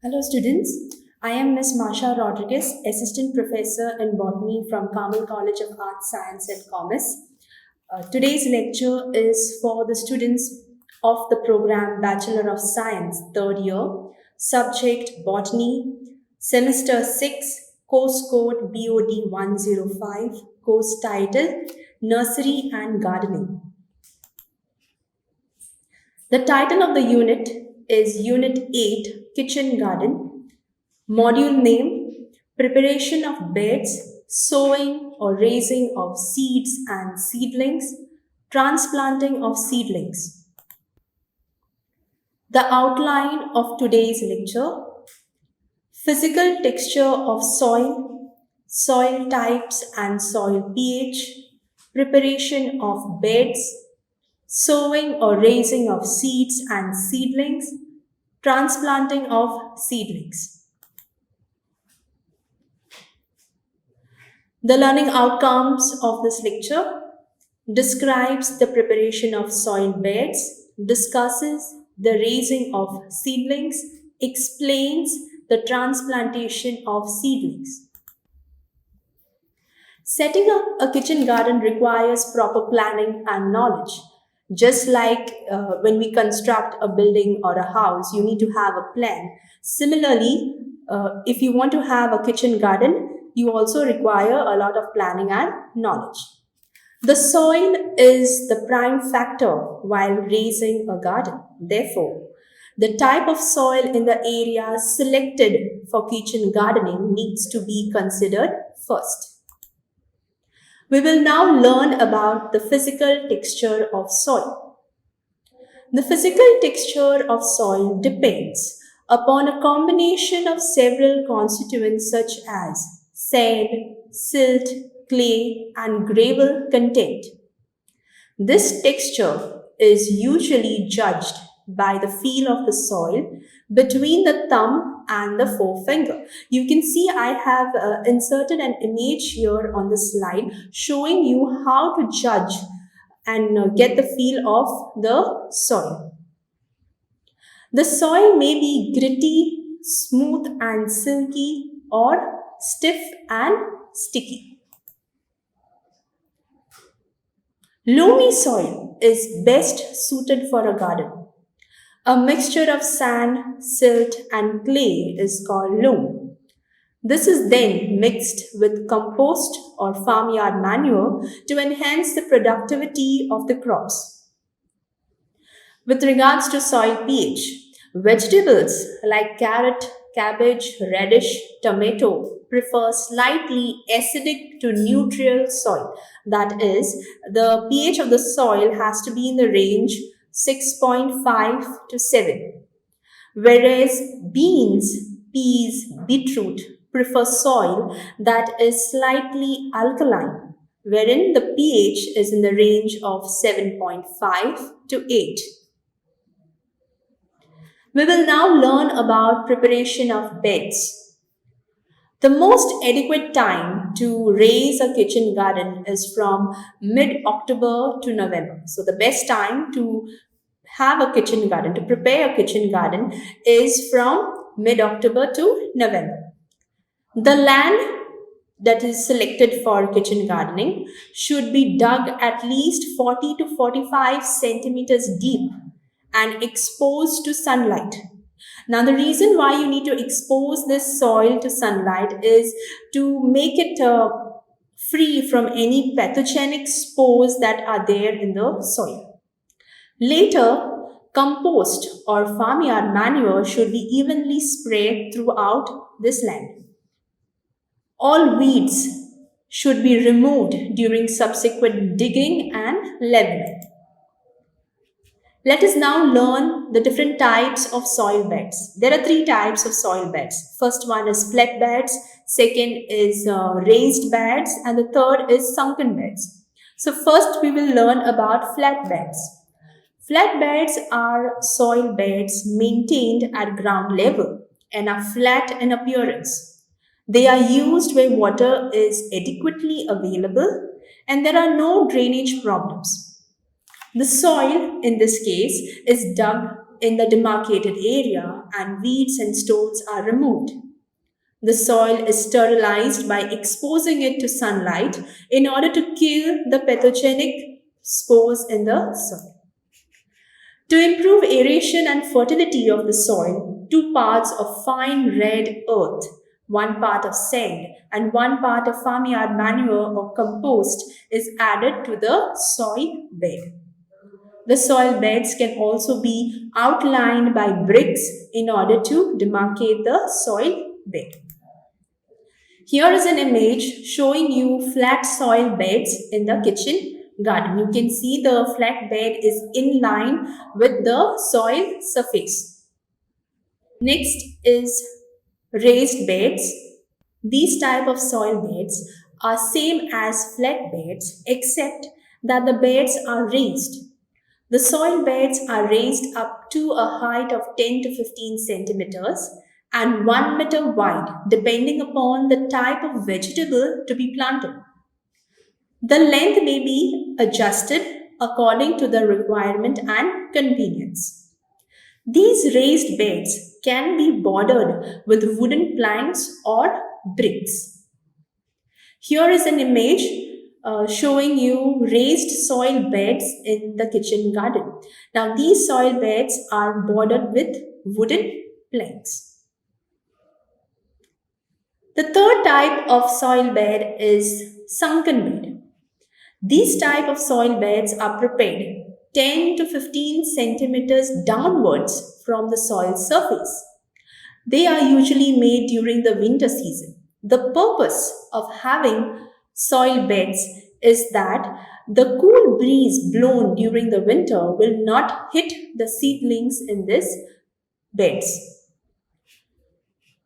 Hello students, I am Ms. Masha Rodriguez, Assistant Professor in Botany from Carmel College of Arts, Science and Commerce. Today's lecture is for the students of the program Bachelor of Science, third year, subject Botany, semester 6, course code BOD105, course title Nursery and Gardening. The title of the unit is Unit 8, Kitchen Garden. Module name, Preparation of Beds, Sowing or Raising of Seeds and Seedlings, Transplanting of Seedlings. The outline of today's lecture: physical texture of soil, soil types and soil pH, preparation of beds, sowing or raising of seeds and seedlings, transplanting of seedlings. The learning outcomes of this lecture: describes the preparation of soil beds, discusses the raising of seedlings, explains the transplantation of seedlings. Setting up a kitchen garden requires proper planning and knowledge. Just like when we construct a building or a house, you need to have a plan. Similarly, if you want to have a kitchen garden, you also require a lot of planning and knowledge. The soil is the prime factor while raising a garden. Therefore, the type of soil in the area selected for kitchen gardening needs to be considered first. We will now learn about the physical texture of soil. The physical texture of soil depends upon a combination of several constituents such as sand, silt, clay, and gravel content. This texture is usually judged by the feel of the soil between the thumb and the forefinger. You can see I have inserted an image here on the slide showing you how to judge and get the feel of the soil. The soil may be gritty, smooth and silky, or stiff and sticky. Loamy soil is best suited for a garden. A mixture of sand, silt and clay is called loam. This is then mixed with compost or farmyard manure to enhance the productivity of the crops. With regards to soil pH, vegetables like carrot, cabbage, radish, tomato prefer slightly acidic to neutral soil. That is, the pH of the soil has to be in the range 6.5 to 7. Whereas beans, peas, beetroot prefer soil that is slightly alkaline, wherein the pH is in the range of 7.5 to 8. We will now learn about preparation of beds. The most adequate time to raise a kitchen garden is from mid-October to November. So the best time to have a kitchen garden, to prepare a kitchen garden, is from mid-October to November. The land that is selected for kitchen gardening should be dug at least 40 to 45 centimeters deep and exposed to sunlight. Now, the reason why you need to expose this soil to sunlight is to make it free from any pathogenic spores that are there in the soil. Later, compost or farmyard manure should be evenly spread throughout this land. All weeds should be removed during subsequent digging and leveling. Let us now learn the different types of soil beds. There are three types of soil beds. First one is flat beds, second is raised beds, and the third is sunken beds. So first we will learn about flat beds. Flat beds are soil beds maintained at ground level and are flat in appearance. They are used where water is adequately available and there are no drainage problems. The soil, in this case, is dug in the demarcated area and weeds and stones are removed. The soil is sterilized by exposing it to sunlight in order to kill the pathogenic spores in the soil. To improve aeration and fertility of the soil, 2 parts of fine red earth, 1 part of sand, and 1 part of farmyard manure or compost is added to the soil bed. The soil beds can also be outlined by bricks in order to demarcate the soil bed. Here is an image showing you flat soil beds in the kitchen garden. You can see the flat bed is in line with the soil surface. Next is raised beds. These type of soil beds are same as flat beds except that the beds are raised. The soil beds are raised up to a height of 10 to 15 centimeters and 1 meter wide, depending upon the type of vegetable to be planted. The length may be adjusted according to the requirement and convenience. These raised beds can be bordered with wooden planks or bricks. Here is an image showing you raised soil beds in the kitchen garden. Now, these soil beds are bordered with wooden planks. The third type of soil bed is sunken bed. These type of soil beds are prepared 10 to 15 centimeters downwards from the soil surface. They are usually made during the winter season. The purpose of having soil beds is that the cool breeze blown during the winter will not hit the seedlings in these beds.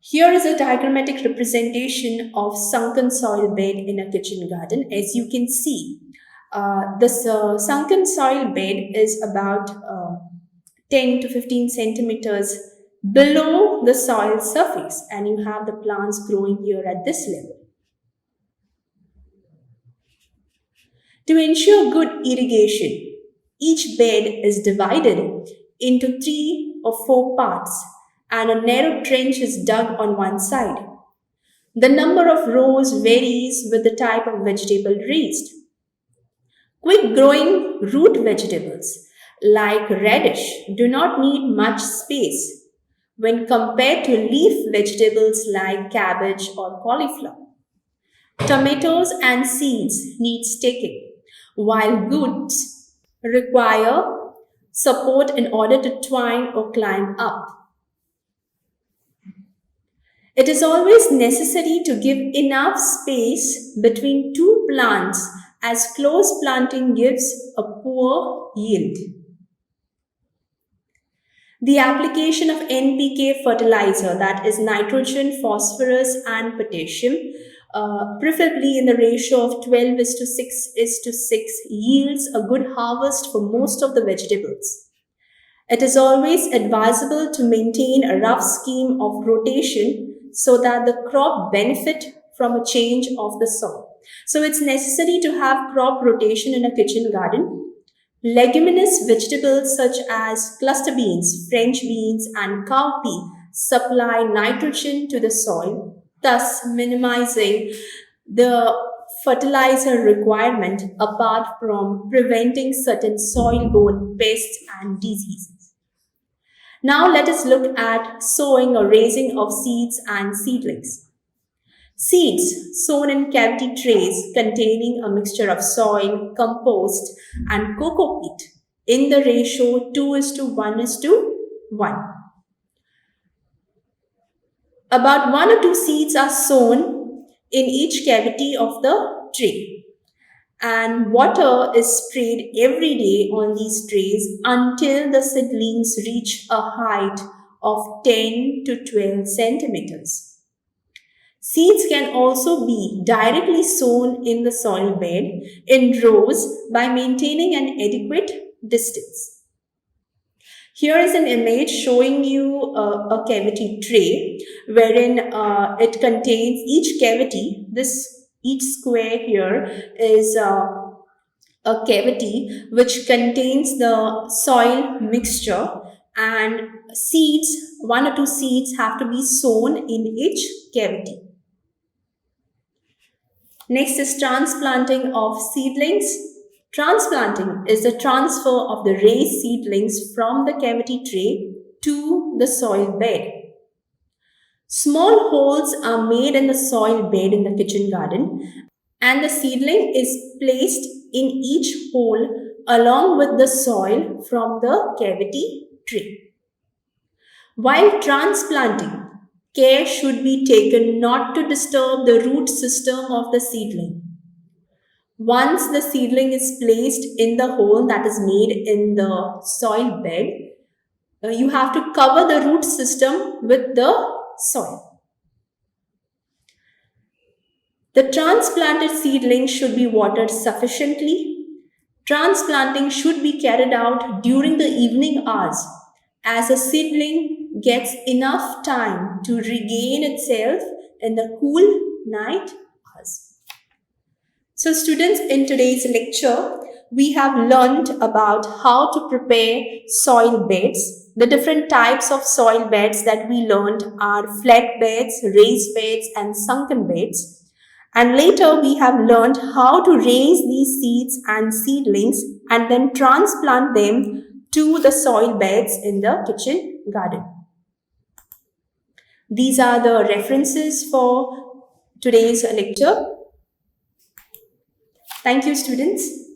Here is a diagrammatic representation of sunken soil bed in a kitchen garden. As you can see, this sunken soil bed is about 10 to 15 centimeters below the soil surface, and you have the plants growing here at this level. To ensure good irrigation, each bed is divided into 3 or 4 parts and a narrow trench is dug on one side. The number of rows varies with the type of vegetable raised. Quick growing root vegetables like radish do not need much space when compared to leaf vegetables like cabbage or cauliflower. Tomatoes and seeds need staking, while goods require support in order to twine or climb up. It is always necessary to give enough space between 2 plants as close planting gives a poor yield. The application of NPK fertilizer, that is nitrogen, phosphorus and potassium, preferably in the ratio of 12:6:6, yields a good harvest for most of the vegetables. It is always advisable to maintain a rough scheme of rotation so that the crop benefit from a change of the soil. So it's necessary to have crop rotation in a kitchen garden. Leguminous vegetables such as cluster beans, French beans, and cowpea supply nitrogen to the soil, thus minimizing the fertilizer requirement apart from preventing certain soil-borne pests and diseases. Now let us look at sowing or raising of seeds and seedlings. Seeds sown in cavity trays containing a mixture of soil, compost, and coco peat in the ratio 2:1:1. About 1 or 2 seeds are sown in each cavity of the tray, and water is sprayed every day on these trays until the seedlings reach a height of 10 to 12 centimeters. Seeds can also be directly sown in the soil bed in rows by maintaining an adequate distance. Here is an image showing you a cavity tray wherein it contains each cavity. Each square here is a cavity which contains the soil mixture and seeds, one or two seeds have to be sown in each cavity. Next is transplanting of seedlings. Transplanting is the transfer of the raised seedlings from the cavity tray to the soil bed. Small holes are made in the soil bed in the kitchen garden, and the seedling is placed in each hole along with the soil from the cavity tray. While transplanting, care should be taken not to disturb the root system of the seedling. Once the seedling is placed in the hole that is made in the soil bed, you have to cover the root system with the soil. The transplanted seedling should be watered sufficiently. Transplanting should be carried out during the evening hours as a seedling gets enough time to regain itself in the cool night hours. So, students, in today's lecture, we have learned about how to prepare soil beds. The different types of soil beds that we learned are flat beds, raised beds, and sunken beds. And later, we have learned how to raise these seeds and seedlings and then transplant them to the soil beds in the kitchen garden. These are the references for today's lecture. Thank you, students.